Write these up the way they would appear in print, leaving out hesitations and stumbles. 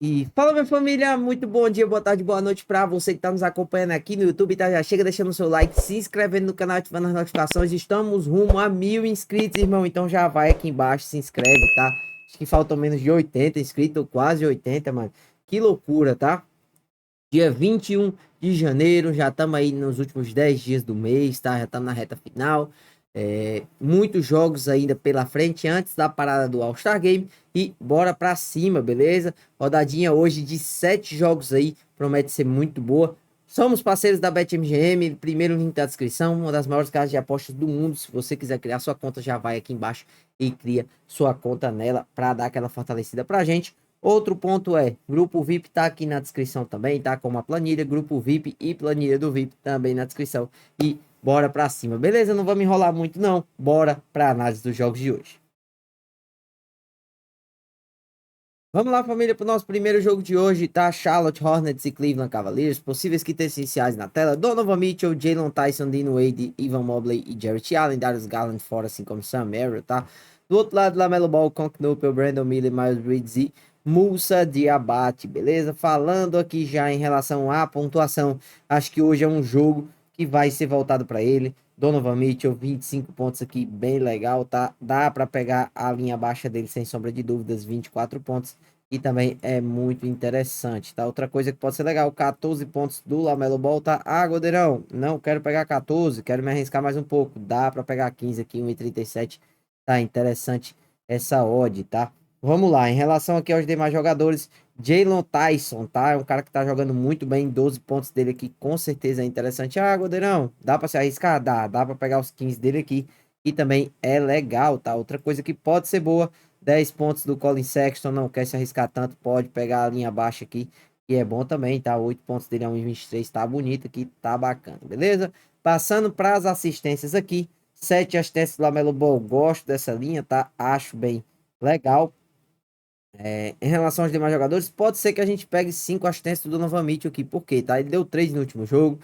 E fala, minha família, muito bom dia, boa tarde, boa noite para você que está nos acompanhando aqui no YouTube, tá? Já chega deixando o seu like, se inscrevendo no canal, ativando as notificações. Estamos rumo a 1.000 inscritos, irmão, então já vai aqui embaixo, se inscreve, tá? Acho que faltam menos de 80 inscritos, quase 80, mano. Que loucura, tá? Dia 21 de janeiro, já estamos aí nos últimos 10 dias do mês, tá? Já estamos na reta final. Muitos jogos ainda pela frente antes da parada do All-Star Game e bora pra cima, beleza? Rodadinha hoje de 7 jogos aí, promete ser muito boa. Somos parceiros da BetMGM, primeiro link da descrição, uma das maiores casas de apostas do mundo. Se você quiser criar sua conta, já vai aqui embaixo e cria sua conta nela para dar aquela fortalecida pra gente. Outro ponto é, grupo VIP tá aqui na descrição também, tá? Como a planilha, grupo VIP e planilha do VIP também na descrição. E bora pra cima, beleza? Não vamos enrolar muito não, bora pra análise dos jogos de hoje. Vamos lá, família, para o nosso primeiro jogo de hoje, tá? Charlotte Hornets e Cleveland Cavaliers, possíveis kits essenciais na tela: Donovan Mitchell, Jalen Tyson, Dino Wade, Evan Mobley e Jarrett Allen, Darius Garland fora, assim como Sam Merrill, tá? Do outro lado, LaMelo Ball, Conk Knupel, Brandon Miller, Miles Bridges e Moussa Diabate, beleza? Falando aqui já em relação à pontuação, acho que hoje é um jogo que vai ser voltado para ele. Donovan Mitchell, 25 pontos aqui, bem legal, tá? Dá para pegar a linha baixa dele sem sombra de dúvidas, 24 pontos. E também é muito interessante, tá? Outra coisa que pode ser legal, 14 pontos do LaMelo Ball, tá? Ah, Godeirão, não quero pegar 14, quero me arriscar mais um pouco. Dá para pegar 15 aqui, 1,37. Tá interessante essa odd, tá? Vamos lá, em relação aqui aos demais jogadores, Jalen Tyson, tá? É um cara que tá jogando muito bem, 12 pontos dele aqui, com certeza é interessante. Ah, Godeirão, dá para se arriscar? Dá para pegar os 15 dele aqui. E também é legal, tá? Outra coisa que pode ser boa, 10 pontos do Colin Sexton, não quer se arriscar tanto, pode pegar a linha baixa aqui, que é bom também, tá? 8 pontos dele é 1,23, tá bonito aqui, tá bacana, beleza? Passando para as assistências aqui, 7 assistências do Lamelo Ball, gosto dessa linha, tá? Acho bem legal. Em relação aos demais jogadores, pode ser que a gente pegue 5 assistências do Donovan Mitchell aqui, por quê? Tá? Ele deu 3 no último jogo,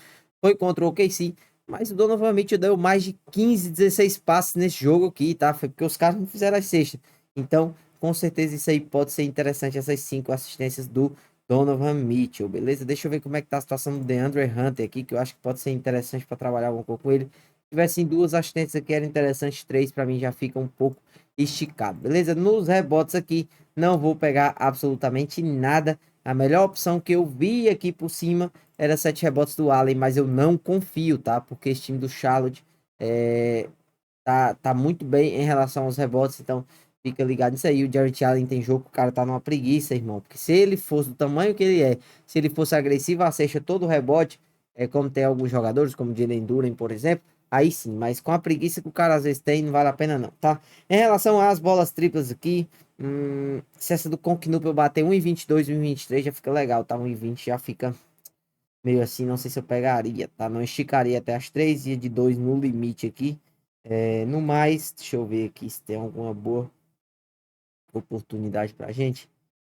foi contra o OKC, mas o Donovan Mitchell deu mais de 15, 16 passes nesse jogo aqui, tá? Foi porque os caras não fizeram as cestas. Então, com certeza isso aí pode ser interessante, essas 5 assistências do Donovan Mitchell, beleza? Deixa eu ver como é que tá a situação do DeAndre Hunter aqui, que eu acho que pode ser interessante para trabalhar um pouco com ele. Se tivessem 2 assistências aqui, era interessante, 3 para mim já fica um pouco esticado, beleza? Nos rebotes aqui, não vou pegar absolutamente nada. A melhor opção que eu vi aqui por cima era 7 rebotes do Allen, mas eu não confio, tá? Porque esse time do Charlotte tá muito bem em relação aos rebotes, então fica ligado nisso aí. O Jarrett Allen tem jogo que o cara tá numa preguiça, irmão. Porque se ele fosse do tamanho que ele é, se ele fosse agressivo, a cesta todo o rebote, como tem alguns jogadores, como o Jalen Duren, por exemplo, aí sim, mas com a preguiça que o cara às vezes tem, não vale a pena não, tá? Em relação às bolas triplas aqui, se essa do Conquinupel bater 1,22, 1,23 já fica legal, tá? 1,20 já fica meio assim, não sei se eu pegaria, tá? Não esticaria até as 3, ia de 2 no limite aqui. No mais, deixa eu ver aqui se tem alguma boa oportunidade pra gente.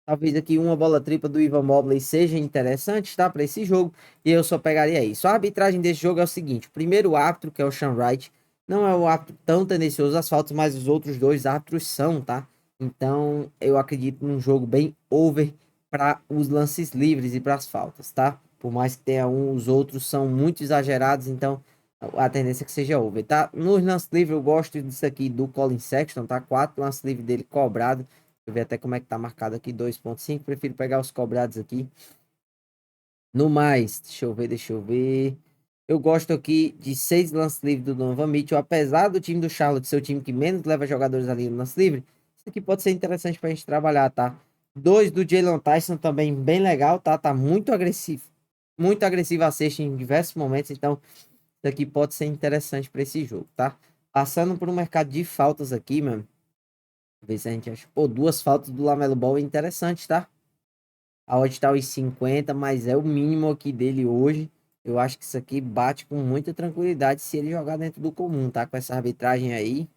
Talvez aqui uma bola tripla do Evan Mobley seja interessante, tá? Para esse jogo. E eu só pegaria isso. A arbitragem desse jogo é o seguinte: o primeiro árbitro, que é o Sean Wright, não é um árbitro tão tendencioso às faltas, mas os outros dois árbitros são, tá? Então eu acredito num jogo bem over para os lances livres e para as faltas, tá? Por mais que tenha um, os outros são muito exagerados, então a tendência é que seja over, tá? Nos lances livres eu gosto disso aqui do Colin Sexton, tá? 4 lances livres dele cobrado. Deixa eu ver até como é que tá marcado aqui, 2,5. Prefiro pegar os cobrados aqui. No mais, deixa eu ver. Eu gosto aqui de 6 lances livres do Donovan Mitchell. Apesar do time do Charlotte ser o time que menos leva jogadores ali no lance livre, isso aqui pode ser interessante pra gente trabalhar, tá? 2 do Jalen Tyson também bem legal, tá? Tá muito agressivo. Muito agressivo a cesta em diversos momentos. Então, isso aqui pode ser interessante pra esse jogo, tá? Passando por um mercado de faltas aqui, mano. Ver se a gente acha. Pô, 2 faltas do Lamelo Ball é interessante, tá? A odd tá aos 50, mas é o mínimo aqui dele hoje. Eu acho que isso aqui bate com muita tranquilidade se ele jogar dentro do comum, tá? Com essa arbitragem aí.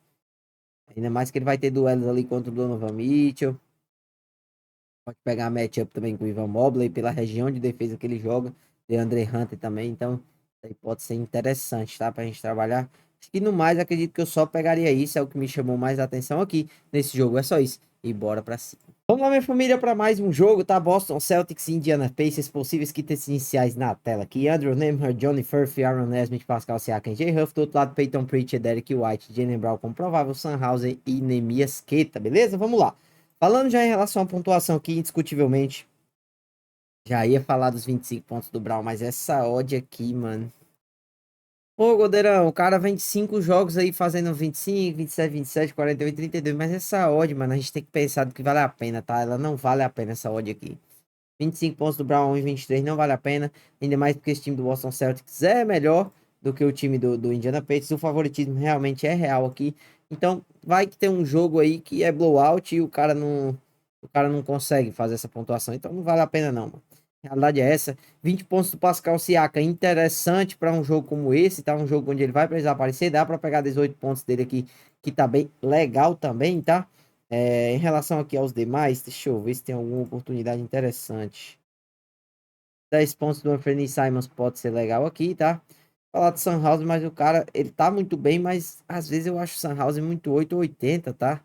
Ainda mais que ele vai ter duelos ali contra o Donovan Mitchell. Pode pegar matchup também com o Evan Mobley pela região de defesa que ele joga. DeAndre Hunter também. Então, isso aí pode ser interessante, tá? Pra gente trabalhar. Acho que no mais, acredito que eu só pegaria isso. É o que me chamou mais a atenção aqui nesse jogo. É só isso. E bora pra cima. Vamos lá, minha família, para mais um jogo, tá? Boston Celtics e Indiana Pacers, possíveis quites iniciais na tela aqui. Andrew Nembhard, Johnny Furphy, Aaron Nesmith, Pascal Siakam, Jay Huff. Do outro lado, Peyton Pritchard, Derek White, Jaylen Brown como provável, Sam Hauser e Nemias Queta, beleza? Vamos lá. Falando já em relação à pontuação aqui, indiscutivelmente, já ia falar dos 25 pontos do Brown, mas essa odd aqui, mano... Pô, Godeirão, o cara vem de 5 jogos aí fazendo 25, 27, 27, 48, 32, mas essa odd, mano, a gente tem que pensar do que vale a pena, tá? Ela não vale a pena essa odd aqui. 25 pontos do Brown, 1,23 não vale a pena, ainda mais porque esse time do Boston Celtics é melhor do que o time do Indiana Pacers, o favoritismo realmente é real aqui, então vai que tem um jogo aí que é blowout e o cara não consegue fazer essa pontuação, então não vale a pena não, mano. A realidade é essa. 20 pontos do Pascal Siakam, interessante para um jogo como esse, tá? Um jogo onde ele vai precisar aparecer, dá para pegar 18 pontos dele aqui, que tá bem legal também, tá? Em relação aqui aos demais, deixa eu ver se tem alguma oportunidade interessante. 10 pontos do Anthony Simons pode ser legal aqui, tá? Falar do Sunhouse, mas o cara, ele tá muito bem, mas às vezes eu acho o Sunhouse muito 8,80, tá?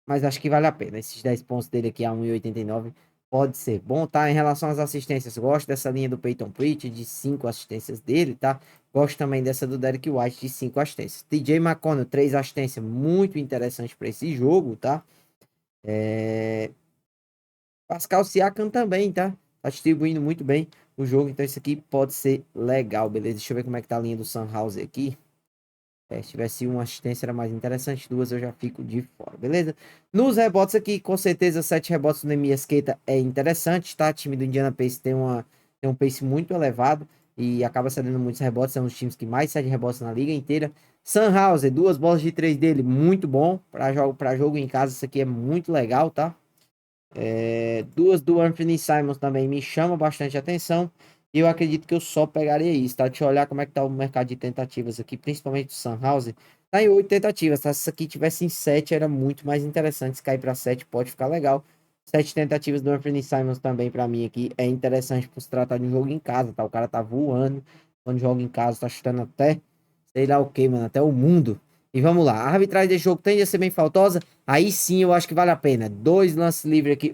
Mas acho que vale a pena. Esses 10 pontos dele aqui a 1,89 pode ser bom, tá? Em relação às assistências, gosto dessa linha do Peyton Pritchard de 5 assistências dele, tá? Gosto também dessa do Derek White de 5 assistências. TJ McConnell, 3 assistências, muito interessante para esse jogo, tá? Pascal Siakam também, tá? Tá distribuindo muito bem o jogo, então isso aqui pode ser legal, beleza? Deixa eu ver como é que tá a linha do Sunhouse aqui. Se tivesse uma assistência era mais interessante, duas eu já fico de fora, beleza? Nos rebotes aqui, com certeza, 7 rebotes do Nemias Queta é interessante, tá? O time do Indiana Pacers tem um pace muito elevado e acaba cedendo muitos rebotes, é um dos times que mais cede rebotes na liga inteira. Sunhauser, 2 bolas de 3 dele, muito bom para jogo em casa, isso aqui é muito legal, tá? Duas do Anthony Simons também me chamam bastante atenção. E eu acredito que eu só pegaria isso, tá? Deixa eu olhar como é que tá o mercado de tentativas aqui, principalmente do Sunhouse. Tá em 8 tentativas, tá? Se isso aqui tivesse em 7, era muito mais interessante. Se cair para 7, pode ficar legal. 7 tentativas do Anthony Simons também, para mim, aqui é interessante por se tratar de um jogo em casa, tá? O cara tá voando quando joga em casa, tá chutando até sei lá o que, mano, até o mundo. E vamos lá, a arbitragem desse jogo tende a ser bem faltosa. Aí sim eu acho que vale a pena. 2 lances livres aqui,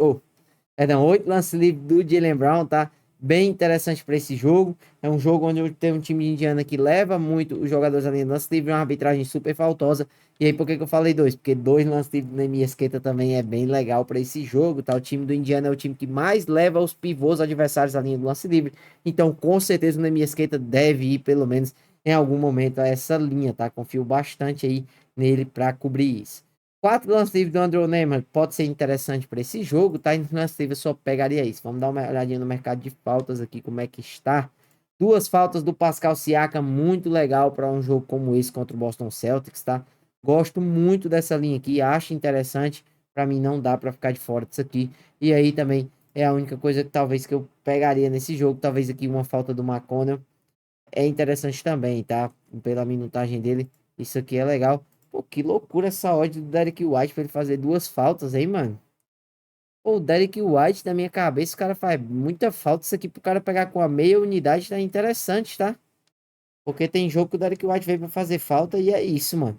perdão, 8 lances livres do Jaylen Brown, tá? Bem interessante para esse jogo. É um jogo onde tem um time de Indiana que leva muito os jogadores ali no lance livre, uma arbitragem super faltosa. E aí, por que que eu falei 2? Porque 2 lances livres do Nemias Queta também é bem legal para esse jogo, tá? O time do Indiana é o time que mais leva os pivôs adversários à linha do lance livre. Então, com certeza, o Nemias Queta deve ir, pelo menos, em algum momento, a essa linha, tá? Confio bastante aí nele para cobrir isso. 4 lances livres do Andrew Nembhard pode ser interessante para esse jogo, tá? E no lance livre eu só pegaria isso. Vamos dar uma olhadinha no mercado de faltas aqui, como é que está. 2 faltas do Pascal Siakam, muito legal para um jogo como esse contra o Boston Celtics, tá? Gosto muito dessa linha aqui, acho interessante. Para mim não dá para ficar de fora disso aqui. E aí também é a única coisa que talvez que eu pegaria nesse jogo, talvez aqui uma falta do McConnell é interessante também, tá? Pela minutagem dele, isso aqui é legal. Pô, que loucura essa odd do Derek White pra ele fazer 2 faltas, hein, mano? Pô, o Derek White, na minha cabeça, o cara faz muita falta. Isso aqui pro cara pegar com a meia unidade tá interessante, tá? Porque tem jogo que o Derek White veio pra fazer falta e é isso, mano.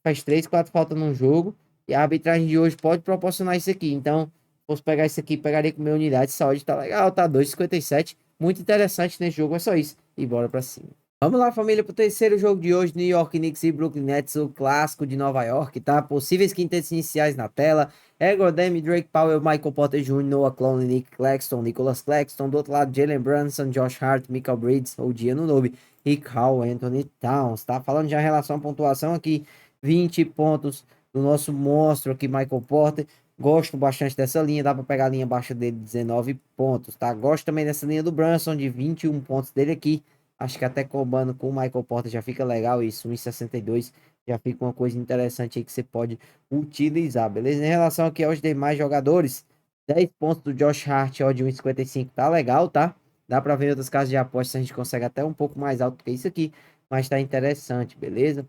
Faz 3, 4 faltas num jogo e a arbitragem de hoje pode proporcionar isso aqui. Então, se fosse pegar isso aqui, pegaria com meia unidade. Essa odd tá legal, tá 2,57. Muito interessante nesse jogo, é só isso. E bora pra cima. Vamos lá, família, para o terceiro jogo de hoje, New York Knicks e Brooklyn Nets, o clássico de Nova York, tá? Possíveis quintetos iniciais na tela. Egor Dame, Drake Powell, Michael Porter Jr., Noah Clowney, Nick Claxton, Nicholas Claxton. Do outro lado, Jalen Brunson, Josh Hart, Michael Bridges, OG Anunoby, Rick Hall, Anthony Towns, tá? Falando já em relação à pontuação aqui, 20 pontos do nosso monstro aqui, Michael Porter. Gosto bastante dessa linha, dá para pegar a linha baixa dele, 19 pontos, tá? Gosto também dessa linha do Brunson, de 21 pontos dele aqui. Acho que até combando com o Michael Porter já fica legal isso. 1,62 já fica uma coisa interessante aí que você pode utilizar, beleza? Em relação aqui aos demais jogadores, 10 pontos do Josh Hart, ó, de 1,55 tá legal, tá? Dá para ver em outras casas de apostas, a gente consegue até um pouco mais alto que isso aqui, mas tá interessante, beleza?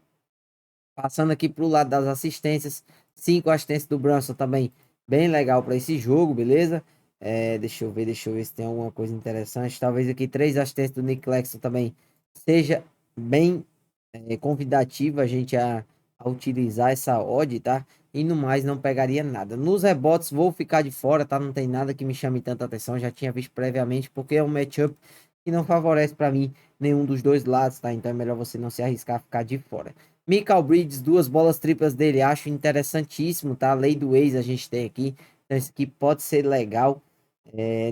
Passando aqui pro lado das assistências, 5 assistências do Brunson também, bem legal para esse jogo, beleza? Deixa eu ver se tem alguma coisa interessante. Talvez aqui 3 assistências do Nick Claxton também seja bem convidativa a gente a utilizar essa odd, tá? E no mais, não pegaria nada. Nos rebotes, vou ficar de fora, tá? Não tem nada que me chame tanta atenção. Já tinha visto previamente, porque é um matchup que não favorece para mim nenhum dos dois lados, tá? Então é melhor você não se arriscar a ficar de fora. Michael Bridges, duas bolas triplas dele, acho interessantíssimo, tá? Lei do ex a gente tem aqui. Então esse aqui pode ser legal.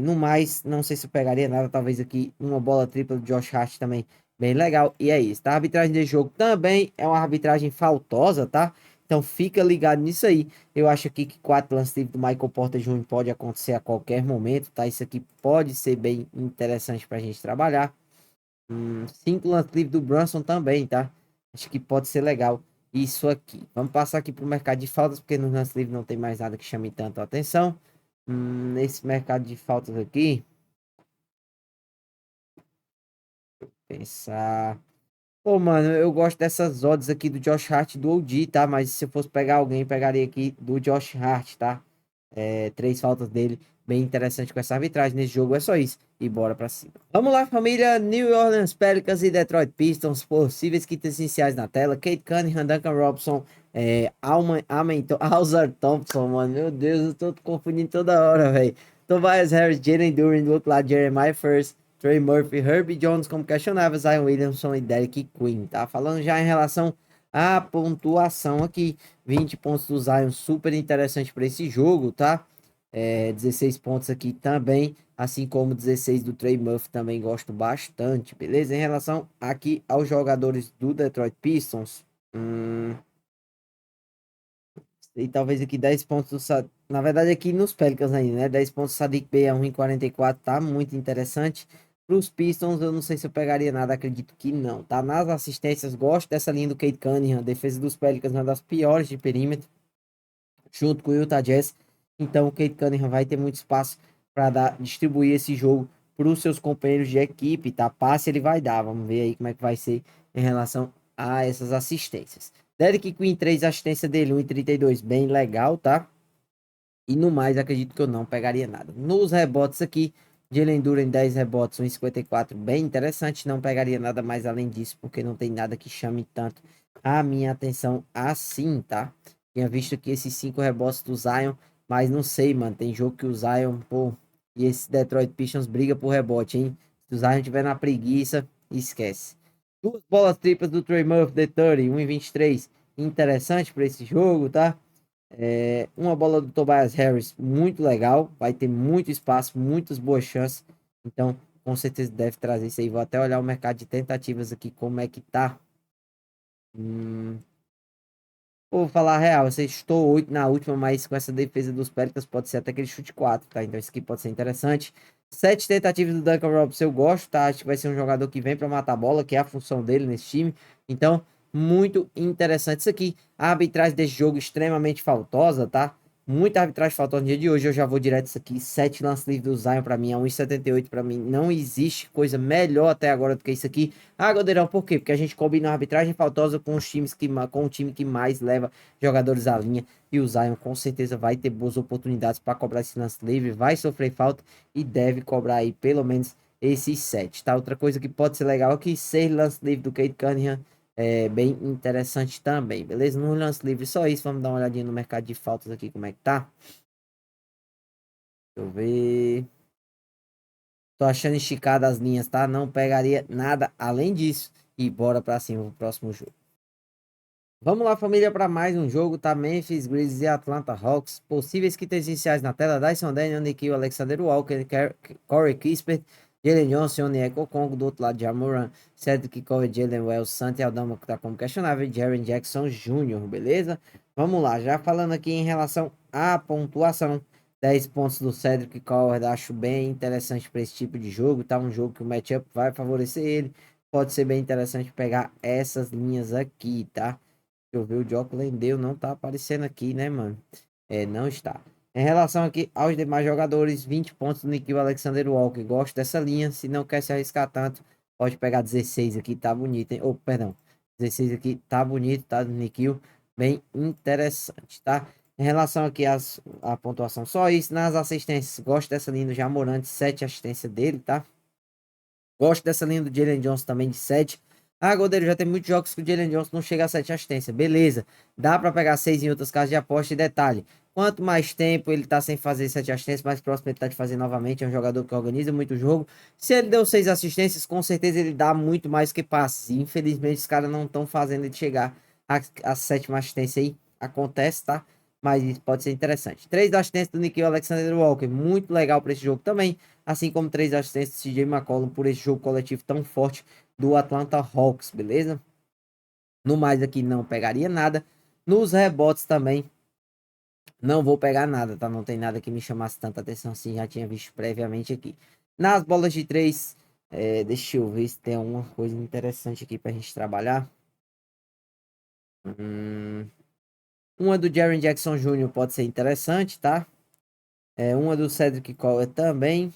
No mais, não sei se eu pegaria nada. Talvez aqui uma bola tripla do Josh Hart também bem legal. E é isso, tá? A arbitragem de jogo também é uma arbitragem faltosa, tá? Então fica ligado nisso aí. Eu acho aqui que 4 lances livres do Michael Porter Jr. pode acontecer a qualquer momento, tá? Isso aqui pode ser bem interessante pra gente trabalhar. 5 lances livres do Brunson também, tá? Acho que pode ser legal isso aqui. Vamos passar aqui pro mercado de faltas, porque no lance livre não tem mais nada que chame tanto a atenção. Nesse mercado de faltas aqui, pensar. Pô, mano, eu gosto dessas odds aqui do Josh Hart do OG, tá? Mas se eu fosse pegar alguém, pegaria aqui do Josh Hart, tá? 3 faltas dele. Bem interessante com essa arbitragem nesse jogo. É só isso. E bora pra cima. Vamos lá, família. New Orleans Pelicans e Detroit Pistons. Possíveis kits essenciais na tela. Kate Cunningham, Duncan Robinson. Alzar Thompson, mano. Meu Deus, eu tô confundindo toda hora, velho. Tobias Harris, Jalen Duren do outro lado. Jeremiah First. Trey Murphy, Herbie Jones como questionável, Zion Williamson e Derek Queen, tá? Falando já em relação à pontuação aqui, 20 pontos do Zion, super interessante para esse jogo, tá? 16 pontos aqui também, assim como 16 do Trey Murphy também gosto bastante, beleza? Em relação aqui aos jogadores do Detroit Pistons, e talvez aqui 10 pontos na verdade aqui nos Pelicans ainda, né? 10 pontos Sadiq Bey a 1,44, tá muito interessante. Para os Pistons, eu não sei se eu pegaria nada, acredito que não, tá? Nas assistências, gosto dessa linha do Cade Cunningham, defesa dos Pelicans, uma das piores de perímetro, junto com o Utah Jazz. Então, o Cade Cunningham vai ter muito espaço para distribuir esse jogo para os seus companheiros de equipe, tá? Passe ele vai dar, vamos ver aí como é que vai ser em relação a essas assistências. Derek Queen, 3 assistências dele, 1,32, bem legal, tá? E no mais, acredito que eu não pegaria nada. Nos rebotes aqui, Jalen Duren 10 rebotes, 1,54, bem interessante. Não pegaria nada mais além disso, porque não tem nada que chame tanto a minha atenção assim, tá? Tinha visto aqui esses 5 rebotes do Zion, mas não sei, mano. Tem jogo que o Zion, pô, e esse Detroit Pistons briga por rebote, hein? Se o Zion tiver na preguiça, esquece. Duas bolas triplas do Trey Murphy, The 30, 1,23. Interessante para esse jogo, tá? Uma bola do Tobias Harris, muito legal. Vai ter muito espaço, muitas boas chances. Então, com certeza deve trazer isso aí. Vou até olhar o mercado de tentativas aqui, como é que tá. Vou falar a real, você estou 8 na última, mas com essa defesa dos Pelicans pode ser até que ele chute 4, tá? Então isso aqui pode ser interessante. 7 tentativas do Duncan Robinson eu gosto, tá? Acho que vai ser um jogador que vem para matar a bola, que é a função dele nesse time. Então, muito interessante isso aqui. A arbitragem desse jogo extremamente faltosa, tá? Muita arbitragem faltosa no dia de hoje. Eu já vou direto isso aqui. 7 lances livres do Zion para mim, é 1,78 para mim. Não existe coisa melhor até agora do que isso aqui. Ah, Godeirão, por quê? Porque a gente combina a arbitragem faltosa com os times com o time que mais leva jogadores à linha. E o Zion com certeza vai ter boas oportunidades para cobrar esse lance livre, vai sofrer falta e deve cobrar aí pelo menos esses 7, tá? Outra coisa que pode ser legal é que 6 lances livres do Cade Cunningham é bem interessante também, beleza? No lance livre só isso, vamos dar uma olhadinha no mercado de faltas aqui, como é que tá. Deixa eu ver. Tô achando esticada as linhas, tá? Não pegaria nada além disso. E bora pra cima pro próximo jogo. Vamos lá, família, para mais um jogo, tá? Memphis Grizzlies e Atlanta Hawks. Possíveis kits iniciais na tela: Dyson Daniel, Nikhil, Alexander Walker, Corey Kispert, Jalen Johnson, Onyeko Congo, do outro lado, Jamoran, Cedric Covey, Jalen Wells, Santi Aldama, que tá como questionável, Jaren Jackson Jr., beleza? Vamos lá, já falando aqui em relação à pontuação. 10 pontos do Cedric Coward, acho bem interessante para esse tipo de jogo, tá? Um jogo que o matchup vai favorecer ele. Pode ser bem interessante pegar essas linhas aqui, tá? Deixa eu ver, o Jock Landale não tá aparecendo aqui, né, mano? Não está. Em relação aqui aos demais jogadores, 20 pontos do Nikhil Alexander Walker. Gosto dessa linha. Se não quer se arriscar tanto, pode pegar 16 aqui, tá bonito, hein? Oh, perdão. 16 aqui, tá bonito, tá? Do Nikhil. Bem interessante, tá? Em relação aqui à pontuação, só isso. Nas assistências, gosto dessa linha do Jamorante, 7 assistências dele, tá? Gosto dessa linha do Jalen Johnson também de 7. Ah, Godeiro, já tem muitos jogos que o Jalen Johnson não chega a 7 assistências. Beleza. Dá pra pegar 6 em outras casas de aposta e detalhe. Quanto mais tempo ele tá sem fazer 7 assistências, mais próximo ele tá de fazer novamente. É um jogador que organiza muito o jogo. Se ele deu 6 assistências, com certeza ele dá muito mais que passes. E infelizmente os caras não estão fazendo ele chegar a 7ª assistência aí. Acontece, tá? Mas isso pode ser interessante. 3 assistências do Nickeil Alexander Walker. Muito legal para esse jogo também. Assim como 3 assistências do CJ McCollum por esse jogo coletivo tão forte do Atlanta Hawks, beleza? No mais aqui não pegaria nada. Nos rebotes também não vou pegar nada, tá? Não tem nada que me chamasse tanta atenção assim, já tinha visto previamente aqui. Nas bolas de 3, deixa eu ver se tem alguma coisa interessante aqui pra gente trabalhar. Uma do Jaren Jackson Jr. pode ser interessante, tá? Uma do Cedric Collar também.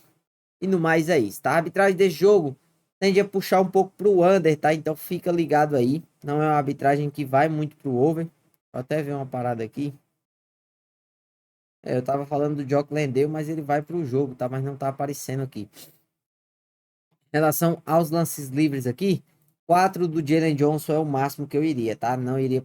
E no mais é isso, tá? A arbitragem desse jogo tende a puxar um pouco pro under, tá? Então fica ligado aí. Não é uma arbitragem que vai muito pro over. Vou até ver uma parada aqui. Eu tava falando do Jock Landale, mas ele vai pro jogo, tá? Mas não tá aparecendo aqui. Em relação aos lances livres aqui, 4 do Jalen Johnson é o máximo que eu iria, tá?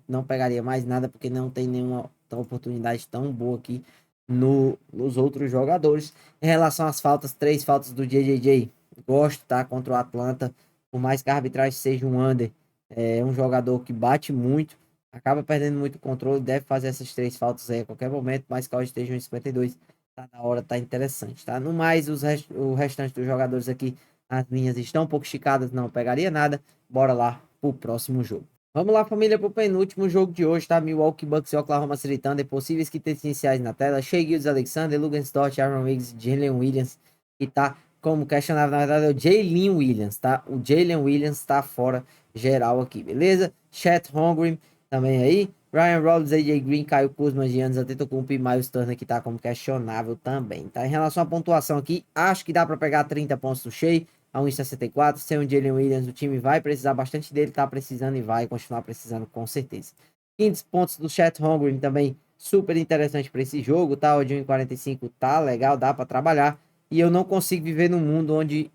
Não pegaria mais nada, porque não tem nenhuma oportunidade tão boa aqui nos outros jogadores. Em relação às faltas, 3 faltas do JJJ. Gosto, tá? Contra o Atlanta. Por mais que a arbitragem seja um under, é um jogador que bate muito, acaba perdendo muito controle, deve fazer essas 3 faltas aí a qualquer momento, mas que hoje estejam em 52, tá na hora, tá interessante, tá? No mais, o restante dos jogadores aqui, as linhas estão um pouco esticadas, não pegaria nada. Bora lá pro próximo jogo. Vamos lá, família, pro penúltimo jogo de hoje, tá? Milwaukee Bucks e Oklahoma City Thunder, possíveis quintetos iniciais na tela. Shai Gilgeous-Alexander, Luguentz Dort, Aaron Wiggs, Jalen Williams, que tá como questionável, na verdade, é o Jalen Williams, tá? O Jalen Williams tá fora geral aqui, beleza? Chet Holmgren também aí. Ryan Rollins, AJ Green, Caio Kuzma, Giannis Antetokounmpo e Miles Turner, que tá como questionável também, tá? Em relação à pontuação aqui, acho que dá para pegar 30 pontos do Shea a 1,64. Sem o Jalen Williams, o time vai precisar bastante dele, tá precisando e vai continuar precisando com certeza. 15 pontos do Chet Holmgren também, super interessante para esse jogo, tá? O de 1,45 tá legal, dá para trabalhar. E eu não consigo viver num mundo onde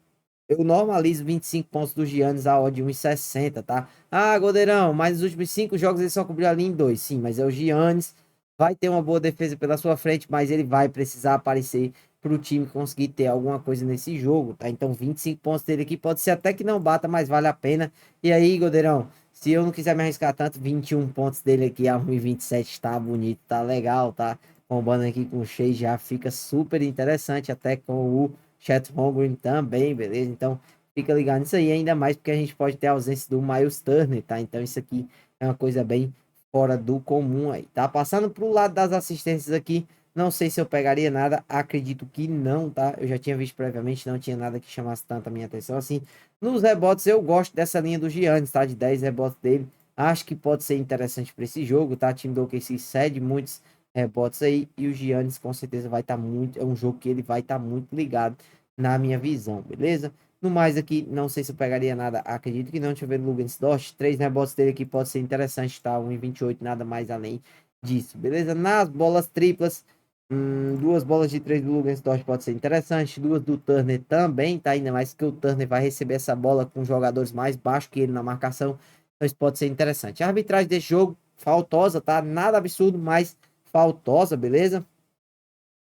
eu normalizo 25 pontos do Giannis a odd de 1,60, tá? Ah, Godeirão, mas nos últimos 5 jogos ele só cobriu ali em 2. Sim, mas é o Giannis. Vai ter uma boa defesa pela sua frente, mas ele vai precisar aparecer para o time conseguir ter alguma coisa nesse jogo, tá? Então 25 pontos dele aqui pode ser até que não bata, mas vale a pena. E aí, Godeirão, se eu não quiser me arriscar tanto, 21 pontos dele aqui a 1,27 tá bonito, tá legal, tá? Combando aqui com o Shea já fica super interessante, até com o Chet Holmgren também, beleza? Então fica ligado nisso aí, ainda mais porque a gente pode ter a ausência do Miles Turner, tá? Então isso aqui é uma coisa bem fora do comum aí, tá? Passando pro lado das assistências aqui, não sei se eu pegaria nada, acredito que não, tá? Eu já tinha visto previamente, não tinha nada que chamasse tanto a minha atenção assim. Nos rebotes, eu gosto dessa linha do Giannis, tá? De 10 rebotes dele, acho que pode ser interessante para esse jogo, tá? O time do OKC cede muitos rebotes aí, e o Giannis com certeza vai estar muito, é um jogo que ele vai estar muito ligado na minha visão, beleza? No mais aqui, não sei se eu pegaria nada, acredito que não. Deixa eu ver no Luguentz Dort, 3 rebotes dele aqui pode ser interessante, tá? 1,28, nada mais além disso, beleza? Nas bolas triplas, 2 bolas de 3 do Luguentz Dort pode ser interessante, 2 do Turner também, tá? Ainda mais que o Turner vai receber essa bola com jogadores mais baixos que ele na marcação, então isso pode ser interessante. A arbitragem desse jogo, faltosa, tá? Nada absurdo, mas faltosa, beleza?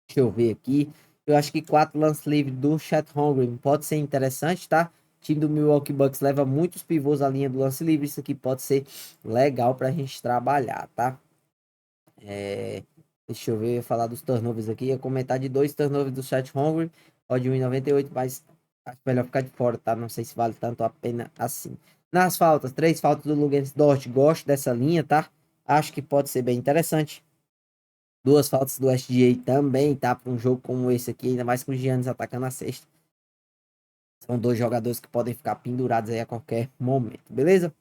Deixa eu ver aqui. Eu acho que 4 lance livre do Chet Holmgren pode ser interessante, tá? O time do Milwaukee Bucks leva muitos pivôs à linha do lance livre. Isso aqui pode ser legal pra gente trabalhar, tá? Deixa eu ver, falar dos turnovers aqui. Eu comentar de 2 turnovers do Chet Holmgren, odd 1,98, mas acho melhor ficar de fora, tá? Não sei se vale tanto a pena assim. Nas faltas, 3 faltas do Luguentz Dort. Gosto dessa linha, tá? Acho que pode ser bem interessante. 2 faltas do SGA também, tá? Para um jogo como esse aqui, ainda mais com o Giannis atacando a cesta. São 2 jogadores que podem ficar pendurados aí a qualquer momento, beleza?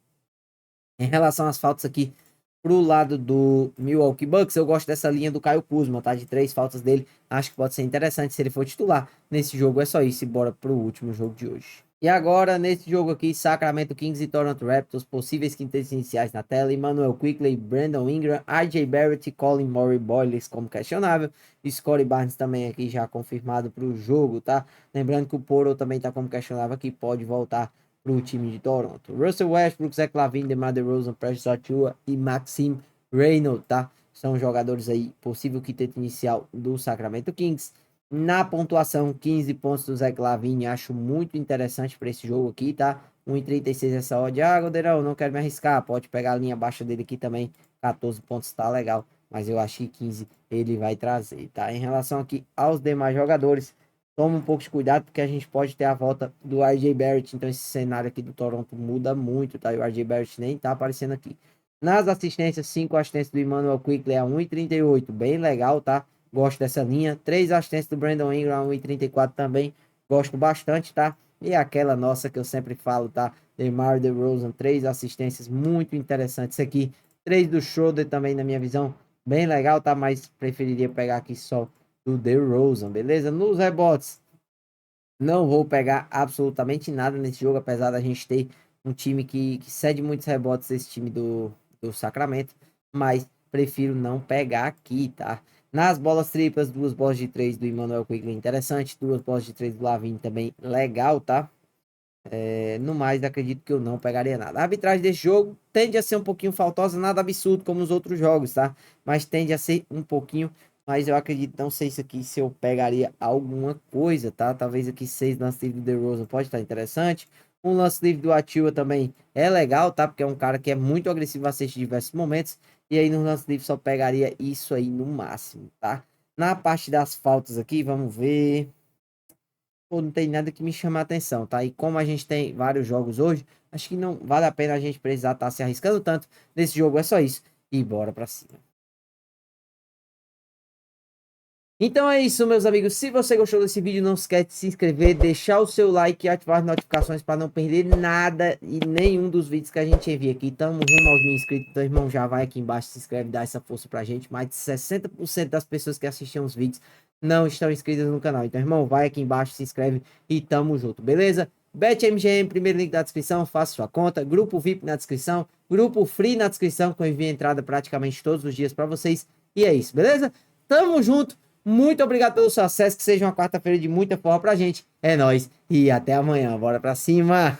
Em relação às faltas aqui pro lado do Milwaukee Bucks, eu gosto dessa linha do Caio Kuzma, tá? De 3 faltas dele, acho que pode ser interessante se ele for titular. Nesse jogo é só isso e bora pro último jogo de hoje. E agora, nesse jogo aqui, Sacramento Kings e Toronto Raptors, possíveis quintetos iniciais na tela, Emmanuel Quickley, Brandon Ingram, RJ Barrett e Colin Murray Boyles como questionável, e Scottie Barnes também aqui já confirmado para o jogo, tá? Lembrando que o Poro também tá como questionável aqui, pode voltar pro time de Toronto. Russell Westbrook, Zach LaVine, DeMar DeRozan, Precious Achiuwa e Maxime Reynolds, tá? São jogadores aí, possível quinteto inicial do Sacramento Kings. Na pontuação, 15 pontos do Zach LaVine, acho muito interessante para esse jogo aqui, tá? 1,36 essa odd. Ah, Godeirão, não quero me arriscar, pode pegar a linha baixa dele aqui também, 14 pontos tá legal, mas eu acho que 15 ele vai trazer, tá? Em relação aqui aos demais jogadores, toma um pouco de cuidado, porque a gente pode ter a volta do RJ Barrett, então esse cenário aqui do Toronto muda muito, tá? E o RJ Barrett nem tá aparecendo aqui. Nas assistências, 5 assistências do Emmanuel Quickley a 1,38, bem legal, tá? Gosto dessa linha. 3 assistências do Brandon Ingram a 1,34 também, gosto bastante, tá? E aquela nossa que eu sempre falo, tá? DeMar DeRozan, 3 assistências muito interessantes aqui. 3 do Schroeder também, na minha visão, bem legal, tá? Mas preferiria pegar aqui só do DeRozan, beleza? Nos rebotes, não vou pegar absolutamente nada nesse jogo, apesar da gente ter um time que cede muitos rebotes, esse time do Sacramento, mas prefiro não pegar aqui, tá? Nas bolas triplas, 2 bolas de 3 do Emmanuel Quickley, interessante, 2 bolas de 3 do LaVine também, legal, tá? No mais, acredito que eu não pegaria nada. A arbitragem desse jogo tende a ser um pouquinho faltosa, nada absurdo como os outros jogos, tá? Mas tende a ser um pouquinho, mas eu acredito, não sei isso aqui, se eu pegaria alguma coisa, tá? Talvez aqui 6 lance livre do DeRozan pode estar interessante. Um lance livre do Achiuwa também é legal, tá? Porque é um cara que é muito agressivo a cesta em diversos momentos. E aí no lance livre só pegaria isso aí no máximo, tá? Na parte das faltas aqui, vamos ver. Pô, não tem nada que me chame a atenção, tá? E como a gente tem vários jogos hoje, acho que não vale a pena a gente precisar estar se arriscando tanto nesse jogo. É só isso. E bora pra cima. Então é isso, meus amigos. Se você gostou desse vídeo, não esquece de se inscrever, deixar o seu like e ativar as notificações para não perder nada e nenhum dos vídeos que a gente envia aqui. Tamo rumo aos 1.000 inscritos. Então, irmão, já vai aqui embaixo, se inscreve, dá essa força pra gente. Mais de 60% das pessoas que assistiam os vídeos não estão inscritas no canal. Então, irmão, vai aqui embaixo, se inscreve e tamo junto, beleza? BetMGM, primeiro link da descrição, faça sua conta. Grupo VIP na descrição, grupo Free na descrição, que eu envio entrada praticamente todos os dias para vocês. E é isso, beleza? Tamo junto. Muito obrigado pelo seu acesso, que seja uma quarta-feira de muita forma pra gente. É nóis e até amanhã. Bora pra cima!